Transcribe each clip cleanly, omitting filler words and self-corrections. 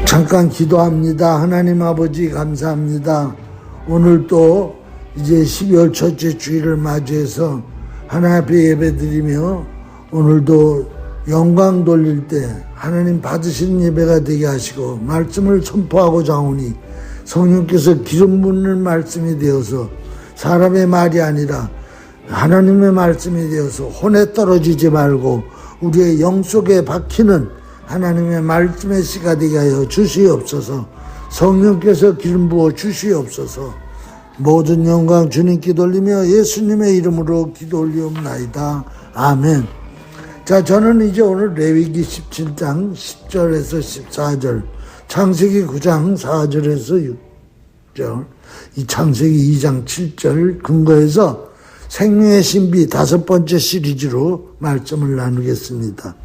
잠깐 기도합니다. 하나님 아버지 감사합니다. 오늘 또 이제 12월 첫째 주일을 맞이해서 하나님 앞에 예배드리며 오늘도 영광 돌릴 때 하나님 받으시는 예배가 되게 하시고 말씀을 선포하고자 하오니 성령께서 기름 붓는 말씀이 되어서 사람의 말이 아니라 하나님의 말씀이 되어서 혼에 떨어지지 말고 우리의 영 속에 박히는 하나님의 말씀의 씨가 되게 하여 주시옵소서. 성령께서 기름 부어 주시옵소서. 모든 영광 주님께 돌리며 예수님의 이름으로 기도 올리옵나이다. 아멘. 자, 저는 이제 오늘 레위기 17장 10절에서 14절, 창세기 9장 4절에서 6절, 이 창세기 2장 7절 근거해서 생명의 신비 5번째 시리즈로 말씀을 나누겠습니다.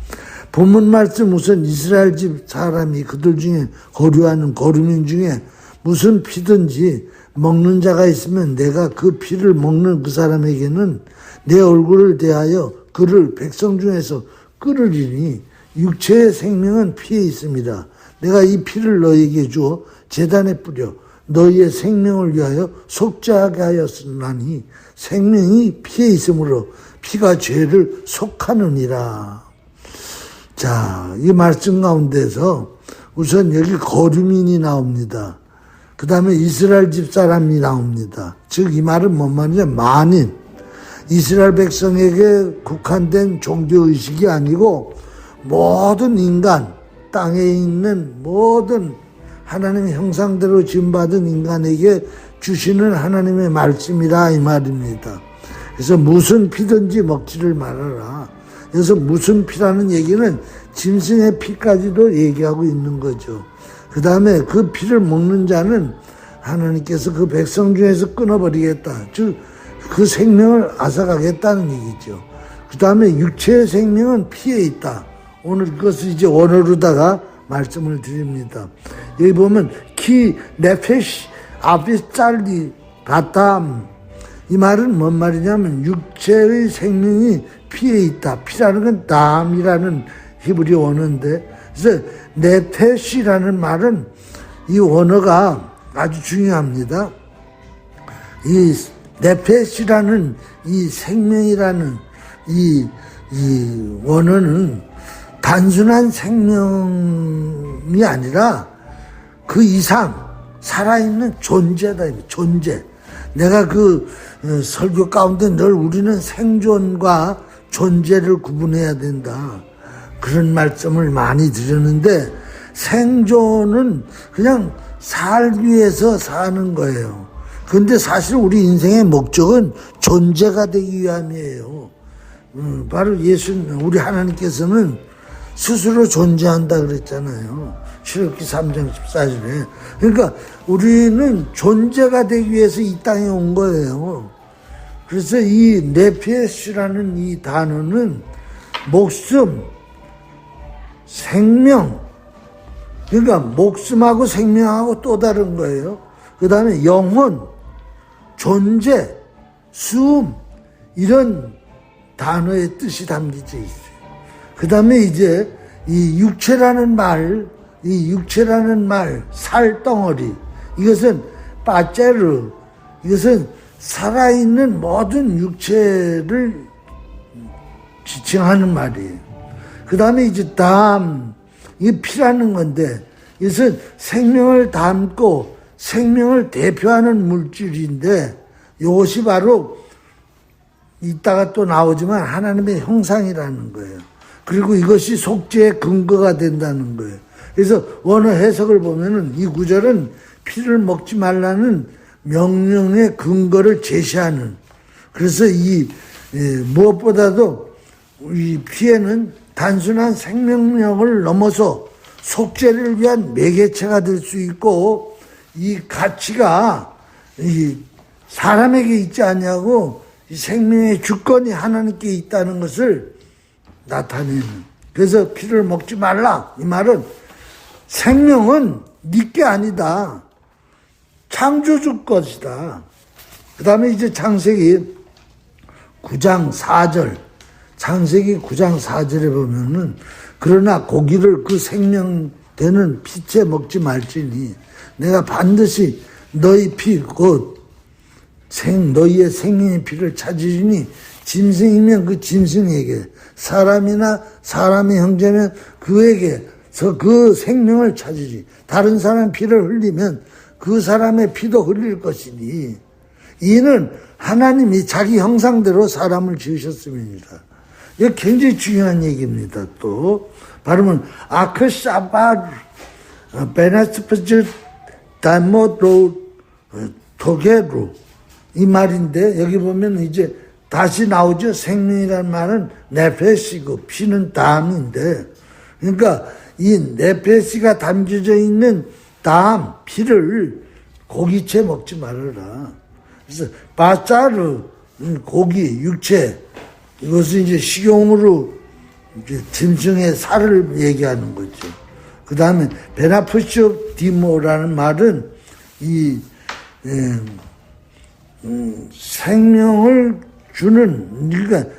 본문 말씀 우선 이스라엘 집 사람이 그들 중에 거류하는 거류민 중에 무슨 피든지 먹는 자가 있으면 내가 그 피를 먹는 그 사람에게는 내 얼굴을 대하여 그를 백성 중에서 끌으리니 육체의 생명은 피에 있습니다. 내가 이 피를 너희에게 주어 제단에 뿌려 너희의 생명을 위하여 속죄하게 하였으나니 생명이 피에 있으므로 피가 죄를 속하느니라. 자, 이 말씀 가운데서 우선 여기 거류민이 나옵니다. 그 다음에 이스라엘 집사람이 나옵니다. 즉 이 말은 뭔 말이냐, 만인. 이스라엘 백성에게 국한된 종교의식이 아니고 모든 인간, 땅에 있는 모든 하나님의 형상대로 지음받은 인간에게 주시는 하나님의 말씀이라 이 말입니다. 그래서 무슨 피든지 먹지를 말아라. 그래서 무슨 피라는 얘기는 짐승의 피까지도 얘기하고 있는 거죠. 그 다음에 그 피를 먹는 자는 하나님께서 그 백성 중에서 끊어버리겠다. 즉 그 생명을 앗아가겠다는 얘기죠. 그 다음에 육체의 생명은 피에 있다. 오늘 그것을 이제 원어로다가 말씀을 드립니다. 여기 보면 키 네페시 아비살리 바탐, 이 말은 뭔 말이냐면 육체의 생명이 피에 있다. 피라는 건 담이라는 히브리 원어인데, 그래서 네페시라는 말은 이 원어가 아주 중요합니다. 이 네페시라는 이 생명이라는 이 원어는 단순한 생명이 아니라 그 이상 살아있는 존재다. 존재. 내가 그 설교 가운데 늘 우리는 생존과 존재를 구분해야 된다. 그런 말씀을 많이 드렸는데 생존은 그냥 살기 위해서 사는 거예요. 그런데 사실 우리 인생의 목적은 존재가 되기 위함이에요. 바로 우리 하나님께서는 스스로 존재한다 그랬잖아요. 출애굽기 3장 14절에. 그러니까 우리는 존재가 되기 위해서 이 땅에 온 거예요. 그래서 이 네페시라는 이 단어는 목숨, 생명, 그러니까 목숨하고 생명하고 또 다른 거예요. 그 다음에 영혼, 존재, 숨, 이런 단어의 뜻이 담겨져 있어요. 그 다음에 이제 이 육체라는 말, 살덩어리, 이것은 빠제르, 이것은 살아있는 모든 육체를 지칭하는 말이에요. 그 다음에 이제 담, 이게 피라는 건데, 이것은 생명을 담고 생명을 대표하는 물질인데, 이것이 바로 이따가 또 나오지만 하나님의 형상이라는 거예요. 그리고 이것이 속죄의 근거가 된다는 거예요. 그래서 원어 해석을 보면은 이 구절은 피를 먹지 말라는 명령의 근거를 제시하는, 그래서 무엇보다도 이 피에는 단순한 생명력을 넘어서 속죄를 위한 매개체가 될 수 있고, 이 가치가 이 사람에게 있지 않냐고 이 생명의 주권이 하나님께 있다는 것을 나타내는. 그래서 피를 먹지 말라. 이 말은 생명은 네게 아니다. 창조주 것이다. 그 다음에 이제 창세기 9장 4절. 창세기 9장 4절에 보면은 그러나 고기를 그 생명 되는 피채 먹지 말지니 내가 반드시 너희 피 곧 너희의 생명의 피를 찾으시니 짐승이면 그 짐승에게 사람이나 사람의 형제면 그에게서 그 생명을 찾으시. 다른 사람 피를 흘리면 그 사람의 피도 흘릴 것이니 이는 하나님이 자기 형상대로 사람을 지으셨음입니다. 이거 굉장히 중요한 얘기입니다. 또 발음은 아크샤바르 베나스프즈 달모로 토게로 이 말인데 여기 보면 이제 다시 나오죠. 생명이라는 말은 네페시고 피는 담인데 그러니까 이 네페시가 담겨져 있는 담 피를 고기채 먹지 말아라. 그래서 바짜르 고기 육체 이것은 이제 식용으로 이제 짐승의 살을 얘기하는 거죠. 그 다음에 베나프쇼 디모라는 말은 이 생명을 주는 그러니까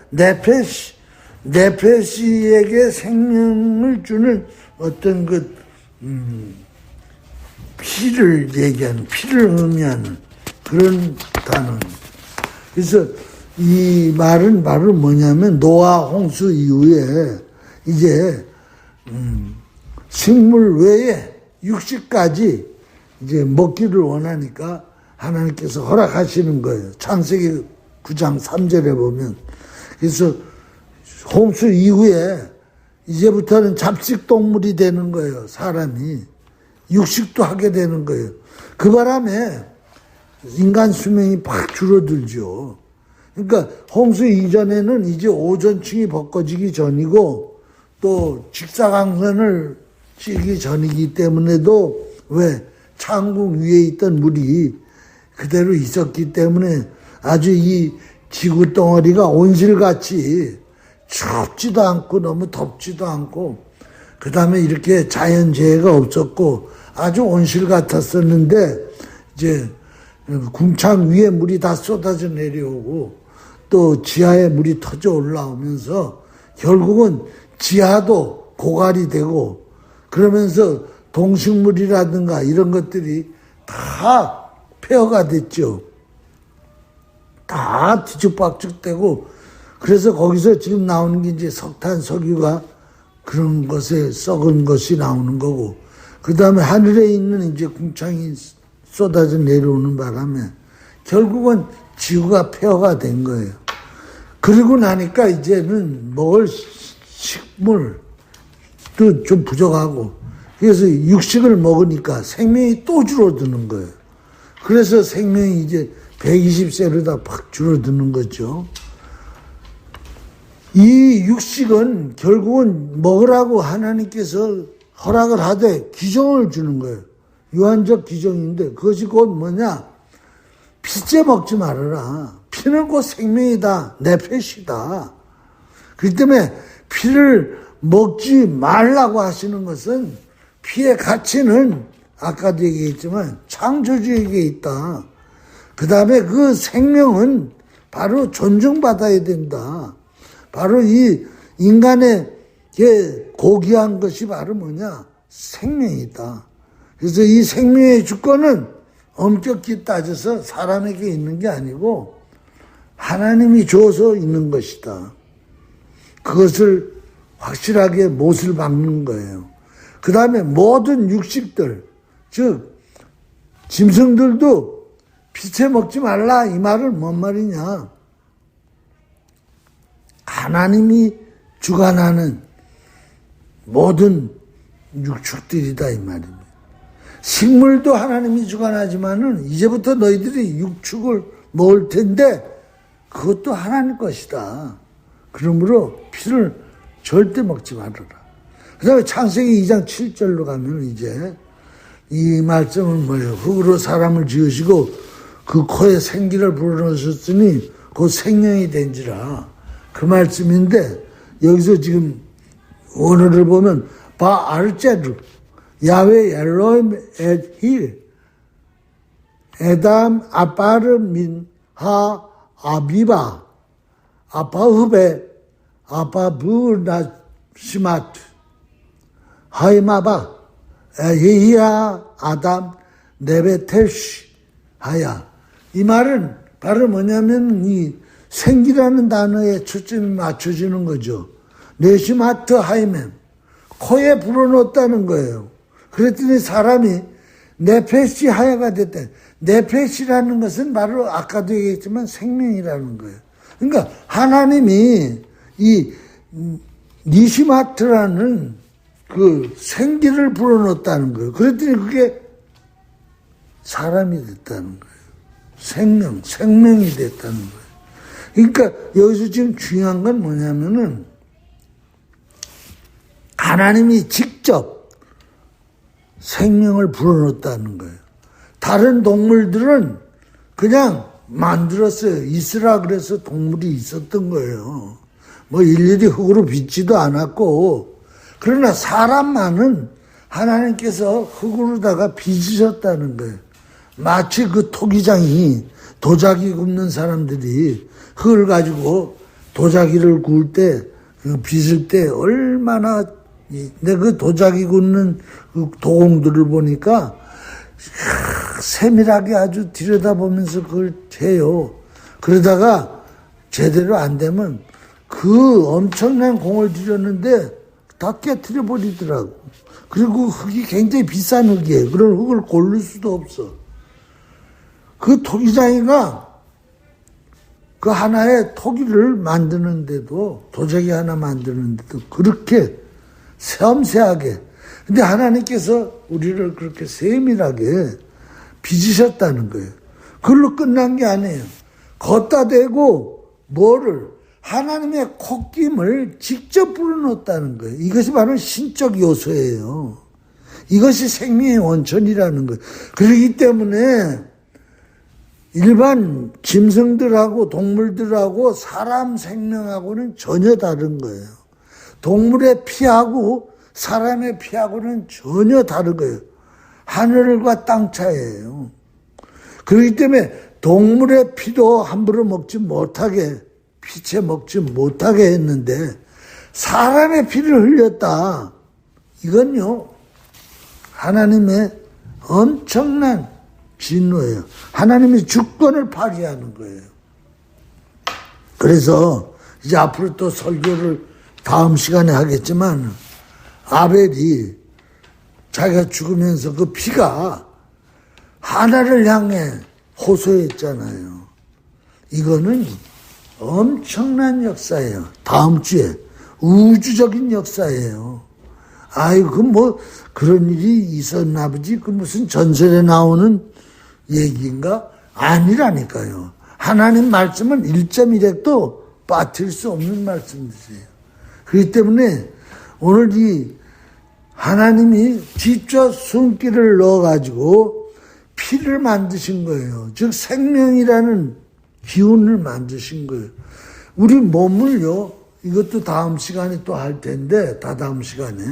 네페시에게 생명을 주는 어떤 그 피를 얘기하는 피를 의미하는 그런 단어. 그래서 이 말은 바로 뭐냐면 노아 홍수 이후에 이제 식물 외에 육식까지 이제 먹기를 원하니까 하나님께서 허락하시는 거예요. 창세기 9장 3절에 보면. 그래서 홍수 이후에 이제부터는 잡식 동물이 되는 거예요. 사람이. 육식도 하게 되는 거예요. 그 바람에 인간 수명이 팍 줄어들죠. 그러니까 홍수 이전에는 이제 오존층이 벗겨지기 전이고 또 직사광선을 찌기 전이기 때문에도 왜 창궁 위에 있던 물이 그대로 있었기 때문에 아주 이 지구 덩어리가 온실같이 춥지도 않고 너무 덥지도 않고 그 다음에 이렇게 자연재해가 없었고 아주 온실 같았었는데 이제 궁창 위에 물이 다 쏟아져 내려오고 또 지하에 물이 터져 올라오면서 결국은 지하도 고갈이 되고 그러면서 동식물이라든가 이런 것들이 다 폐허가 됐죠. 다 뒤죽박죽되고 그래서 거기서 지금 나오는 게 이제 석탄, 석유가 그런 것에 썩은 것이 나오는 거고 그 다음에 하늘에 있는 이제 궁창이 쏟아져 내려오는 바람에 결국은 지구가 폐허가 된 거예요. 그리고 나니까 이제는 먹을 식물도 좀 부족하고 그래서 육식을 먹으니까 생명이 또 줄어드는 거예요. 그래서 생명이 이제 120세로 다 팍 줄어드는 거죠. 이 육식은 결국은 먹으라고 하나님께서 허락을 하되 기정을 주는 거예요. 유한적 기정인데 그것이 곧 뭐냐? 피째 먹지 말아라. 피는 곧 생명이다. 내 패시다. 그렇기 때문에 피를 먹지 말라고 하시는 것은 피의 가치는 아까도 얘기했지만 창조주에게 있다. 그 다음에 그 생명은 바로 존중받아야 된다. 바로 이 인간의 고귀한 것이 바로 뭐냐? 생명이다. 그래서 이 생명의 주권은 엄격히 따져서 사람에게 있는 게 아니고 하나님이 줘서 있는 것이다. 그것을 확실하게 못을 박는 거예요. 그 다음에 모든 육식들, 즉 짐승들도 피채 먹지 말라 이 말은 뭔 말이냐? 하나님이 주관하는 모든 육축들이다 이 말입니다. 식물도 하나님이 주관하지만은 이제부터 너희들이 육축을 먹을 텐데 그것도 하나님 것이다. 그러므로 피를 절대 먹지 말아라. 그 다음에 창세기 2장 7절로 가면 이제 이 말씀은 뭐예요? 흙으로 사람을 지으시고 그 코에 생기를 불어넣으셨으니 곧 생명이 된지라. 그 말씀인데 여기서 지금 원어를 보면 바알제르 야외 엘로임 엣힐 에담 아빠르 민하 아비바 아파흐베 아파부나시마트 하이마바 에히야 아담 네베테시 하야. 이 말은 바로 뭐냐면 이 생기라는 단어에 초점이 맞춰지는 거죠. 네시마트 하이멘, 코에 불어넣었다는 거예요. 그랬더니 사람이 네페시 하야가 됐다. 네페시라는 것은 바로 아까도 얘기했지만 생명이라는 거예요. 그러니까 하나님이 이 니시마트라는 그 생기를 불어넣었다는 거예요. 그랬더니 그게 사람이 됐다는 거예요. 생명이 됐다는 거예요. 그러니까 여기서 지금 중요한 건 뭐냐면은 하나님이 직접 생명을 불어넣었다는 거예요. 다른 동물들은 그냥 만들었어요. 있으라 그래서 동물이 있었던 거예요. 뭐 일일이 흙으로 빚지도 않았고, 그러나 사람만은 하나님께서 흙으로다가 빚으셨다는 거예요. 마치 그 토기장이 도자기 굽는 사람들이 흙을 가지고 도자기를 구울 때, 그 빚을 때 얼마나, 근데 그 도자기 굽는 그 도공들을 보니까 세밀하게 아주 들여다보면서 그걸 해요. 그러다가 제대로 안 되면 그 엄청난 공을 들였는데 다 깨트려 버리더라고. 그리고 흙이 굉장히 비싼 흙이에요. 그런 흙을 고를 수도 없어. 그 토기장이가 그 하나의 토기를 만드는데도, 도자기 하나 만드는데도 그렇게 섬세하게, 근데 하나님께서 우리를 그렇게 세밀하게 빚으셨다는 거예요. 그걸로 끝난 게 아니에요. 걷다 대고 뭐를, 하나님의 콧김을 직접 불어넣었다는 거예요. 이것이 바로 신적 요소예요. 이것이 생명의 원천이라는 거예요. 그렇기 때문에 일반 짐승들하고 동물들하고 사람 생명하고는 전혀 다른 거예요. 동물의 피하고 사람의 피하고는 전혀 다른 거예요. 하늘과 땅 차이예요. 그렇기 때문에 동물의 피도 함부로 먹지 못하게, 피채 먹지 못하게 했는데 사람의 피를 흘렸다. 이건요, 하나님의 엄청난 진노예요. 하나님의 주권을 파기하는 거예요. 그래서 이제 앞으로 또 설교를 다음 시간에 하겠지만, 아벨이 자기가 죽으면서 그 피가 하나를 향해 호소했잖아요. 이거는 엄청난 역사예요. 다음 주에 우주적인 역사예요. 아이고, 그 뭐 그런 일이 있었나 보지. 그 무슨 전설에 나오는 얘기인가? 아니라니까요. 하나님 말씀은 1.1핵도 빠뜨릴 수 없는 말씀이세요. 그렇기 때문에 오늘 이 하나님이 직접 손길을 넣어가지고 피를 만드신 거예요. 즉 생명이라는 기운을 만드신 거예요. 우리 몸을요, 이것도 다음 시간에 또 할 텐데, 다다음 시간에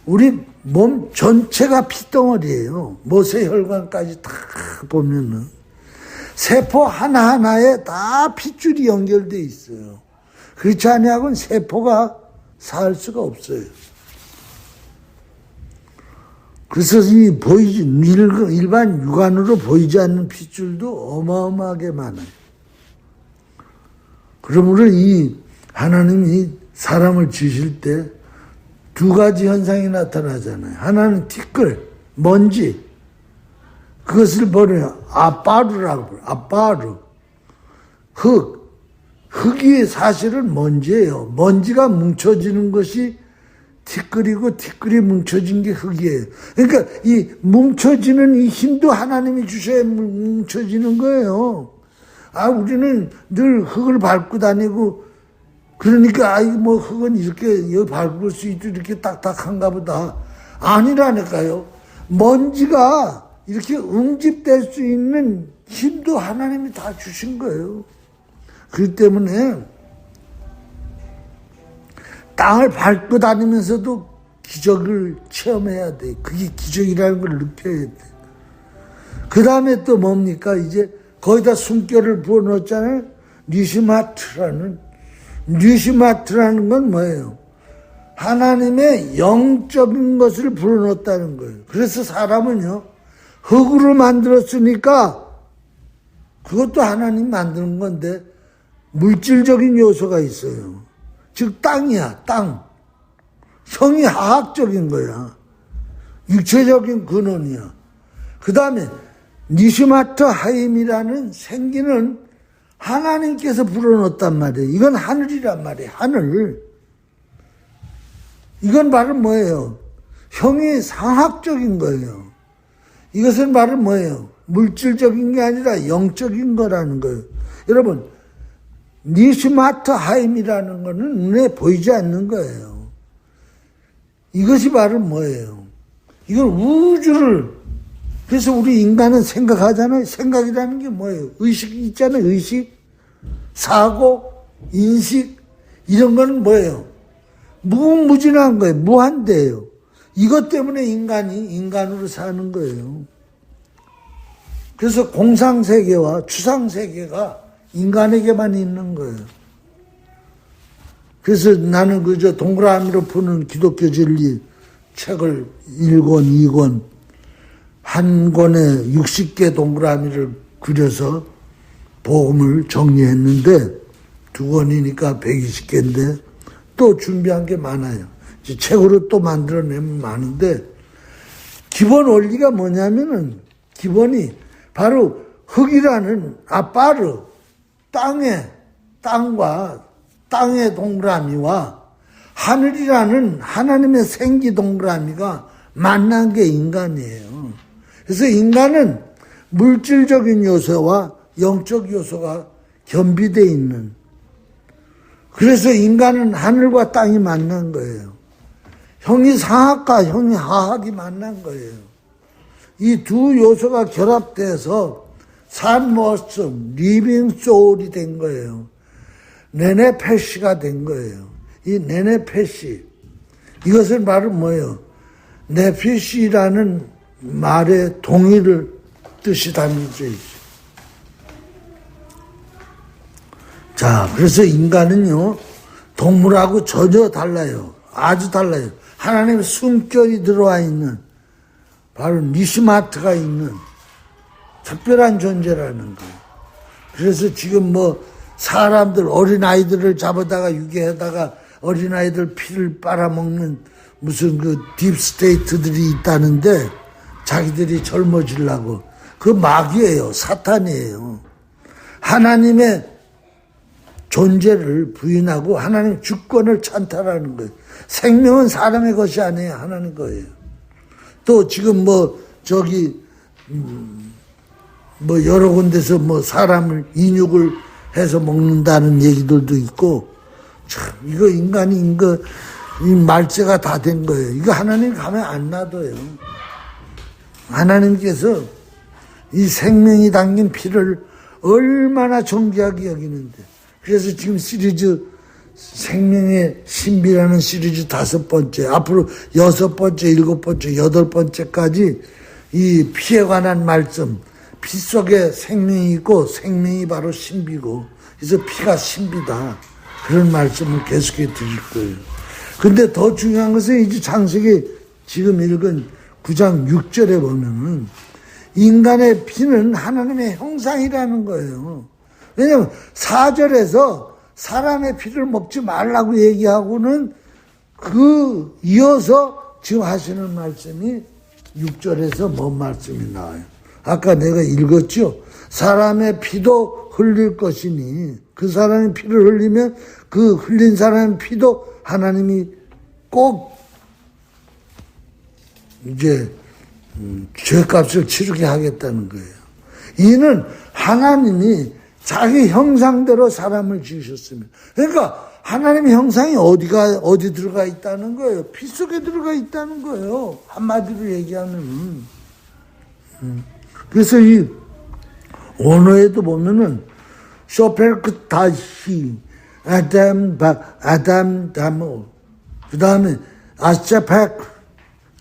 우리 몸 전체가 피덩어리예요. 모세혈관까지 다 보면은 세포 하나하나에 다 핏줄이 연결되어 있어요. 그렇지 아니하고는 세포가 살 수가 없어요. 그래서 이 일반 육안으로 보이지 않는 핏줄도 어마어마하게 많아요. 그러므로 이 하나님이 사람을 지으실 때 두 가지 현상이 나타나잖아요. 하나는 티끌, 먼지. 그것을 버려요. 아빠루라고 그래요. 아빠루. 흙이 사실은 먼지예요. 먼지가 뭉쳐지는 것이 티끌이고 티끌이 뭉쳐진 게 흙이에요. 그러니까 이 뭉쳐지는 이 힘도 하나님이 주셔야 뭉쳐지는 거예요. 아, 우리는 늘 흙을 밟고 다니고, 그러니까 뭐 흙은 이렇게 여기 밟을 수 있도록 이렇게 딱딱한가 보다. 아니라니까요. 먼지가 이렇게 응집될 수 있는 힘도 하나님이 다 주신 거예요. 그렇기 때문에 땅을 밟고 다니면서도 기적을 체험해야 돼. 그게 기적이라는 걸 느껴야 돼. 그 다음에 또 뭡니까? 이제 거기다 숨결을 부어넣었잖아요. 뉴시마트라는 건 뭐예요? 하나님의 영적인 것을 불어넣었다는 거예요. 그래서 사람은요, 흙으로 만들었으니까 그것도 하나님 만드는 건데 물질적인 요소가 있어요. 즉 땅이야, 땅. 형이 화학적인 거야. 육체적인 근원이야. 그 다음에 니시마트 하임이라는 생기는 하나님께서 불어넣었단 말이에요. 이건 하늘이란 말이에요. 하늘. 이건 바로 뭐예요? 형이 상학적인 거예요. 이것은 바로 뭐예요? 물질적인 게 아니라 영적인 거라는 거예요. 여러분, 니시마트 하임이라는 거는 눈에 보이지 않는 거예요. 이것이 바로 뭐예요? 이건 우주를, 그래서 우리 인간은 생각하잖아요. 생각이라는 게 뭐예요? 의식이 있잖아요. 의식, 사고, 인식, 이런 거는 뭐예요? 무궁무진한 거예요. 무한대예요. 이것 때문에 인간이 인간으로 사는 거예요. 그래서 공상세계와 추상세계가 인간에게만 있는 거예요. 그래서 나는 그저 동그라미로 푸는 기독교 진리 책을 1권, 2권, 한 권에 60개 동그라미를 그려서 복음을 정리했는데 2권이니까 120개인데 또 준비한 게 많아요. 책으로 또 만들어내면 많은데 기본 원리가 뭐냐면은 기본이 바로 흙이라는 아빠르 땅과 땅의 동그라미와 하늘이라는 하나님의 생기 동그라미가 만난 게 인간이에요. 그래서 인간은 물질적인 요소와 영적 요소가 겸비되어 있는, 그래서 인간은 하늘과 땅이 만난 거예요. 형이 상학과 형이 하학이 만난 거예요. 이 두 요소가 결합돼서 산 모습, 리빙 소울이 된 거예요. 네네페시가 된 거예요. 이 네네페시, 이것은 바로 뭐예요? 네피시라는 말의 동의를 뜻이 담겨져 있어요. 자, 그래서 인간은요, 동물하고 전혀 달라요. 아주 달라요. 하나님의 숨결이 들어와 있는, 바로 니시마트가 있는 특별한 존재라는 거예요. 그래서 지금 뭐 사람들, 어린아이들을 잡아다가 유괴하다가 어린아이들 피를 빨아먹는 무슨 그 딥스테이트들이 있다는데 자기들이 젊어지려고. 그 마귀예요. 사탄이에요. 하나님의 존재를 부인하고 하나님 주권을 찬탈하는 거예요. 생명은 사람의 것이 아니에요. 하나님 거예요. 또 지금 뭐 저기 뭐 여러 군데서 뭐 사람을 인육을 해서 먹는다는 얘기들도 있고, 참 이거 인간이 이거 이 말재가 다 된 거예요. 이거 하나님 가면 안 놔둬요. 하나님께서 이 생명이 담긴 피를 얼마나 존귀하게 여기는데. 그래서 지금 시리즈 생명의 신비라는 시리즈 5번째, 앞으로 6번째, 7번째, 8번째까지 이 피에 관한 말씀, 피 속에 생명이 있고 생명이 바로 신비고, 그래서 피가 신비다, 그런 말씀을 계속해 드릴 거예요. 근데 더 중요한 것은 이제 창세기 지금 읽은 9장 6절에 보면은 인간의 피는 하나님의 형상이라는 거예요. 왜냐하면 4절에서 사람의 피를 먹지 말라고 얘기하고는 그 이어서 지금 하시는 말씀이 6절에서 뭔 말씀이 나와요? 아까 내가 읽었죠? 사람의 피도 흘릴 것이니, 그 사람의 피를 흘리면 그 흘린 사람의 피도 하나님이 꼭 이제 죄값을 치르게 하겠다는 거예요. 이는 하나님이 자기 형상대로 사람을 지으셨으면, 그러니까 하나님의 형상이 어디 들어가 있다는 거예요? 피 속에 들어가 있다는 거예요. 한마디로 얘기하면. 그래서 이 언어에도 보면은 쇼펠크 다시 아담 다모, 그 다음에 아스차팍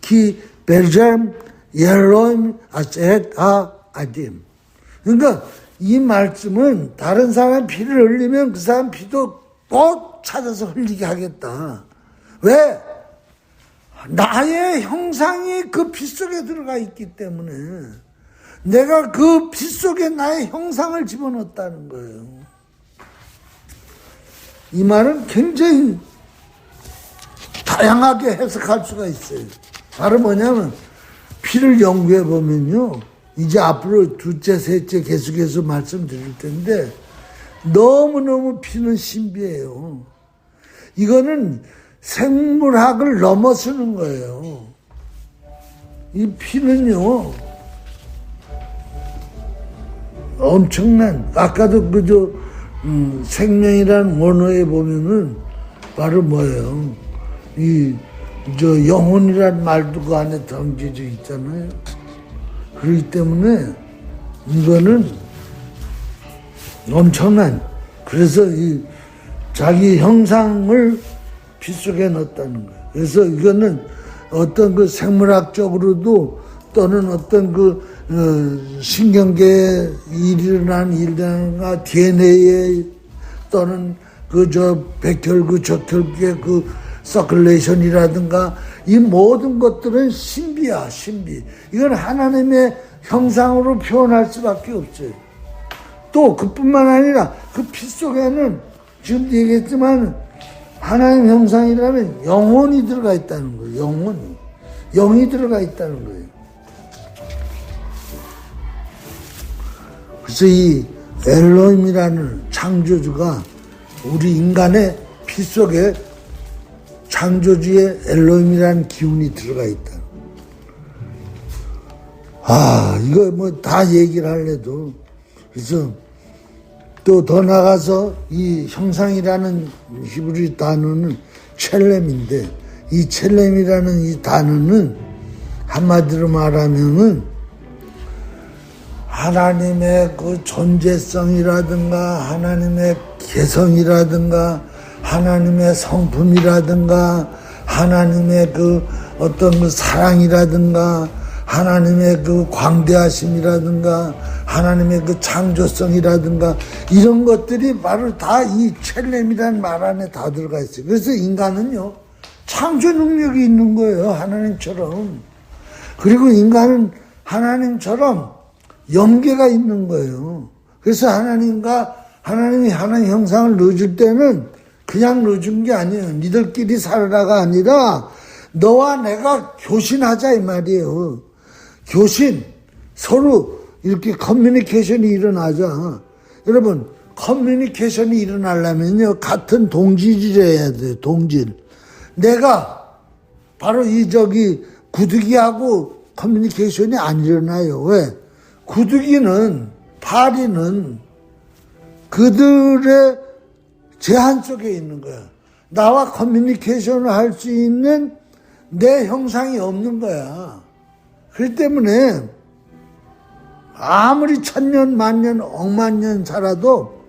키 벨잠 예로임 아스엑 아딤. 그러니까 이 말씀은 다른 사람 피를 흘리면 그 사람 피도 꼭 찾아서 흘리게 하겠다. 왜? 나의 형상이 그 피 속에 들어가 있기 때문에 내가 그 피 속에 나의 형상을 집어넣었다는 거예요. 이 말은 굉장히 다양하게 해석할 수가 있어요. 바로 뭐냐면 피를 연구해 보면요. 이제 앞으로 둘째, 셋째 계속해서 말씀드릴 텐데 너무너무 피는 신비해요. 이거는 생물학을 넘어서는 거예요. 이 피는요. 엄청난 아까도 그저 생명이라는 원어에 보면은 바로 뭐예요? 저 영혼이란 말도 그 안에 담겨져 있잖아요. 그렇기 때문에 이거는 엄청난, 그래서 이 자기 형상을 피 속에 넣었다는 거예요. 그래서 이거는 어떤 그 생물학적으로도 또는 어떤 그 신경계에 일어난 일이나 DNA에 또는 그저 백혈구, 적혈구의 그 서큘레이션이라든가 이 모든 것들은 신비야, 신비. 이건 하나님의 형상으로 표현할 수밖에 없어요. 또 그뿐만 아니라 그 피 속에는 지금도 얘기했지만 하나님 형상이라면 영혼이 들어가 있다는 거예요. 영혼이. 영이 들어가 있다는 거예요. 그래서 이 엘로힘이라는 창조주가 우리 인간의 피 속에 창조주의 엘로힘이라는 기운이 들어가 있다. 이거 뭐 다 얘기를 하려도. 그래서 또 더 나가서 이 형상이라는 히브리 단어는 첼렘인데 이 첼렘이라는 이 단어는 한마디로 말하면은 하나님의 그 존재성이라든가 하나님의 개성이라든가 하나님의 성품이라든가 하나님의 그 어떤 그 사랑이라든가 하나님의 그 광대하심이라든가 하나님의 그 창조성이라든가 이런 것들이 바로 다 이 첼렘이라는 말 안에 다 들어가 있어요. 그래서 인간은요 창조 능력이 있는 거예요. 하나님처럼. 그리고 인간은 하나님처럼 영계가 있는 거예요. 그래서 하나님이 하나님 형상을 넣어줄 때는 그냥 넣어준 게 아니에요. 니들끼리 살아라가 아니라 너와 내가 교신하자 이 말이에요. 교신, 서로 이렇게 커뮤니케이션이 일어나자. 여러분, 커뮤니케이션이 일어나려면요 같은 동질을 해야 돼요. 동질. 내가 바로 구두기하고 커뮤니케이션이 안 일어나요. 왜? 구두기는, 파리는 그들의 제한 속에 있는 거야. 나와 커뮤니케이션을 할 수 있는 내 형상이 없는 거야. 그렇기 때문에 아무리 1000년, 만년, 억만년 살아도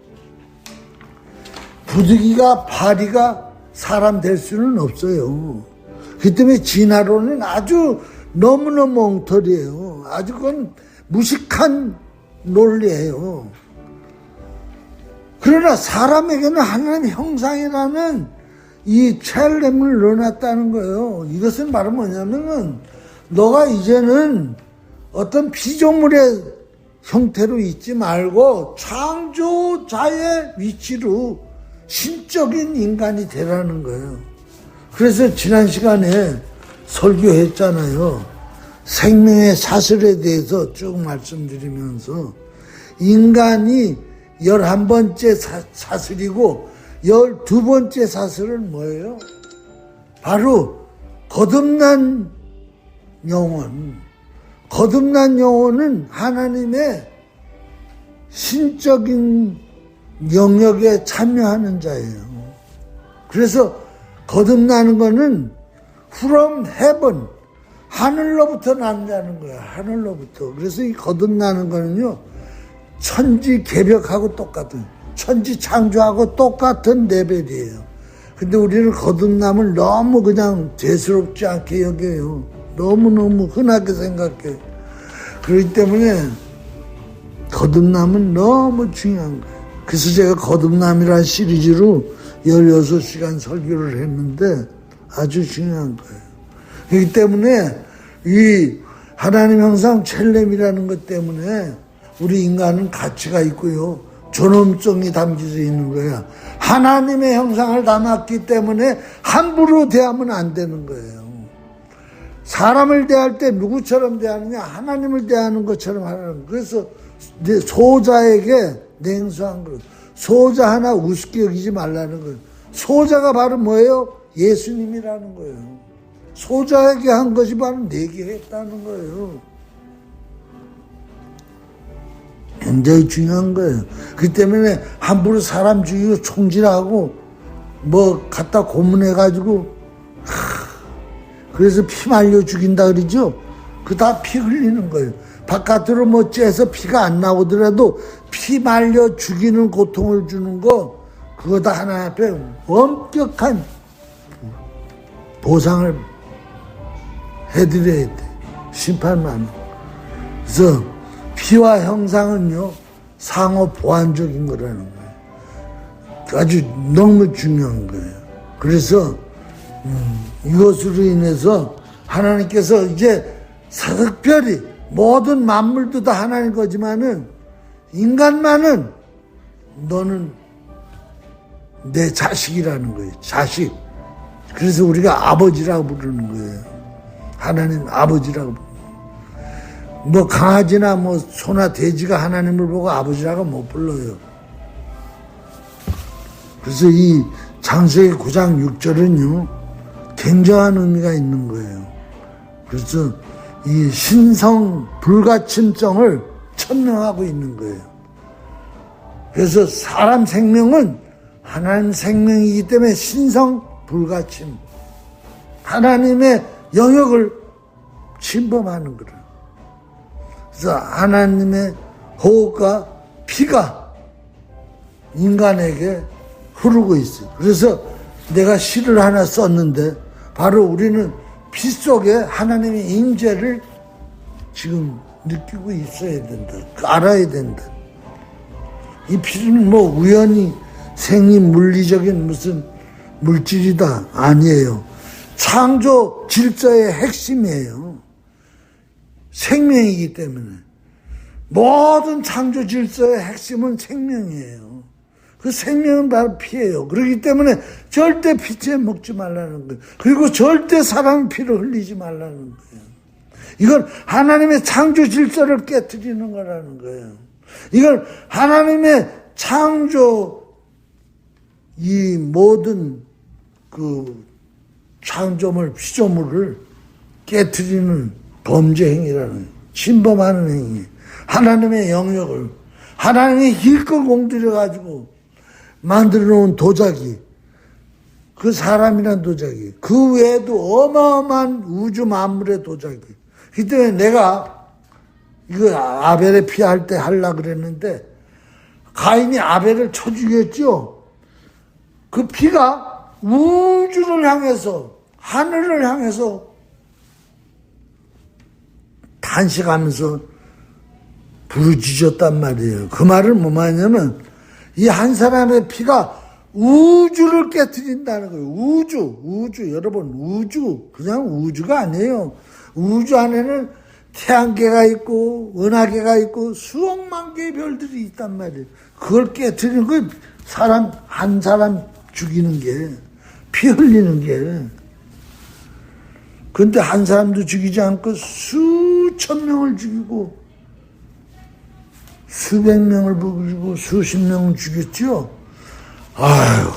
부득이가, 파리가 사람 될 수는 없어요. 그렇기 때문에 진화론은 아주 너무너무 엉터리예요. 아주 그건 무식한 논리예요. 그러나 사람에게는 하나님 형상이라는 이 첼렘을 넣어놨다는 거예요. 이것은 바로 뭐냐면은 너가 이제는 어떤 피조물의 형태로 있지 말고 창조자의 위치로 신적인 인간이 되라는 거예요. 그래서 지난 시간에 설교했잖아요. 생명의 사슬에 대해서 쭉 말씀드리면서 인간이 11번째 사슬이고 12번째 사슬은 뭐예요? 바로 거듭난 영혼. 거듭난 영혼은 하나님의 신적인 영역에 참여하는 자예요. 그래서 거듭나는 거는 from heaven, 하늘로부터 난다는 거야. 하늘로부터. 그래서 이 거듭나는 거는요 천지 개벽하고 똑같은, 천지 창조하고 똑같은 레벨이에요. 근데 우리는 거듭남을 너무 그냥 대수롭지 않게 여겨요. 너무너무 흔하게 생각해. 그렇기 때문에 거듭남은 너무 중요한 거예요. 그래서 제가 거듭남이라는 시리즈로 16시간 설교를 했는데 아주 중요한 거예요. 그렇기 때문에 이 하나님 형상 첼렘이라는 것 때문에 우리 인간은 가치가 있고요. 존엄성이 담겨져 있는 거예요. 하나님의 형상을 담았기 때문에 함부로 대하면 안 되는 거예요. 사람을 대할 때 누구처럼 대하느냐? 하나님을 대하는 것처럼 하라는 거예요. 그래서 소자에게 냉소한 거예요. 소자 하나 우습게 여기지 말라는 거예요. 소자가 바로 뭐예요? 예수님이라는 거예요. 소자에게 한 것이 바로 내게 했다는 거예요. 굉장히 중요한 거예요. 그 때문에 함부로 사람 죽이고 총질하고 뭐 갖다 고문해가지고 그래서 피 말려 죽인다 그러죠. 그 다 피 흘리는 거예요. 바깥으로 뭐 째서 피가 안 나오더라도 피 말려 죽이는 고통을 주는 거 그거 다 하나님 앞에 엄격한 보상을 해드려야 돼. 심판만. 그래서 피와 형상은요 상호 보완적인 거라는 거예요. 아주 너무 중요한 거예요. 그래서 이것으로 인해서 하나님께서 이제 특별히 모든 만물도 다 하나님 거지만은 인간만은 너는 내 자식이라는 거예요. 자식. 그래서 우리가 아버지라고 부르는 거예요. 하나님 아버지라고 부르는 거예요. 뭐 강아지나 뭐 소나 돼지가 하나님을 보고 아버지라고 못 불러요. 그래서 이 창세기 9장 6절은요 굉장한 의미가 있는 거예요. 그래서 이 신성 불가침성을 천명하고 있는 거예요. 그래서 사람 생명은 하나님 생명이기 때문에 신성 불가침, 하나님의 영역을 침범하는 거예요. 그래서 하나님의 호흡과 피가 인간에게 흐르고 있어요. 그래서 내가 시를 하나 썼는데 바로 우리는 피 속에 하나님의 임재를 지금 느끼고 있어야 된다. 알아야 된다. 이 피는 뭐 우연히 생긴 물리적인 무슨 물질이다. 아니에요. 창조 질서의 핵심이에요. 생명이기 때문에. 모든 창조 질서의 핵심은 생명이에요. 그 생명은 바로 피예요. 그렇기 때문에 절대 피채 먹지 말라는 거예요. 그리고 절대 사람 피를 흘리지 말라는 거예요. 이건 하나님의 창조 질서를 깨트리는 거라는 거예요. 이건 하나님의 창조 이 모든 그 창조물 피조물을 깨트리는 범죄 행위라는 거예요. 침범하는 행위. 하나님의 영역을 하나님이 힘껏 공들여 가지고 만들어 놓은 도자기, 그 사람이란 도자기, 그 외에도 어마어마한 우주 만물의 도자기. 그 때문에 내가 이거 아벨의 피 할 때 하려고 그랬는데 가인이 아벨을 쳐 죽였죠. 그 피가 우주를 향해서 하늘을 향해서 탄식하면서 부르짖었단 말이에요. 그 말은 뭐 말이냐면 이 한 사람의 피가 우주를 깨트린다는 거예요. 우주. 여러분, 우주. 그냥 우주가 아니에요. 우주 안에는 태양계가 있고, 은하계가 있고, 수억만 개의 별들이 있단 말이에요. 그걸 깨트리는 거 한 사람 죽이는 게, 피 흘리는 게. 근데 한 사람도 죽이지 않고 수천 명을 죽이고, 수백 명을 죽이고 수십 명을 죽였죠. 아유,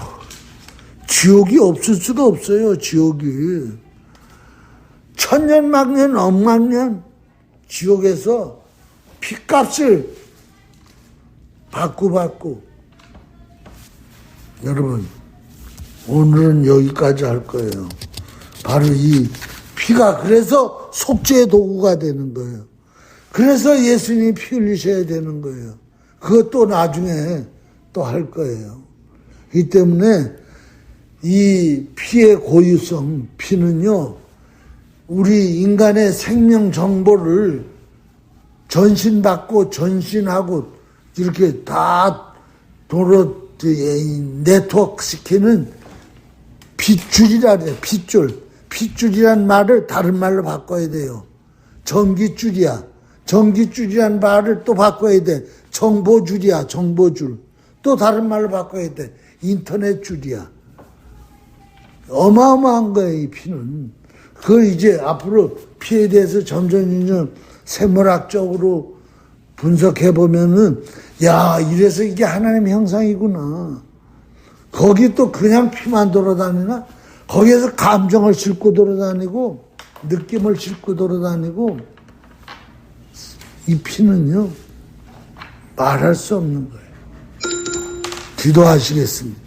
지옥이 없을 수가 없어요. 지옥이 천년 만년 억만년 지옥에서 피값을 받고 여러분 오늘은 여기까지 할 거예요. 바로 이 피가 그래서 속죄의 도구가 되는 거예요. 그래서 예수님이 피 흘리셔야 되는 거예요. 그것도 나중에 또 할 거예요. 이 때문에 이 피의 고유성, 피는요, 우리 인간의 생명 정보를 전신받고 전신하고 이렇게 다 도로 네트워크 시키는 핏줄이라 그래, 핏줄. 핏줄이란 말을 다른 말로 바꿔야 돼요. 전기줄이야. 전기줄이란 말을 또 바꿔야 돼. 정보줄이야, 정보줄. 또 다른 말로 바꿔야 돼. 인터넷줄이야. 어마어마한 거예요, 이 피는. 그걸 이제 앞으로 피에 대해서 점점 생물학적으로 분석해보면은, 야, 이래서 이게 하나님의 형상이구나. 거기 또 그냥 피만 돌아다니나? 거기에서 감정을 싣고 돌아다니고, 느낌을 싣고 돌아다니고, 이 피는요, 말할 수 없는 거예요. 기도하시겠습니다.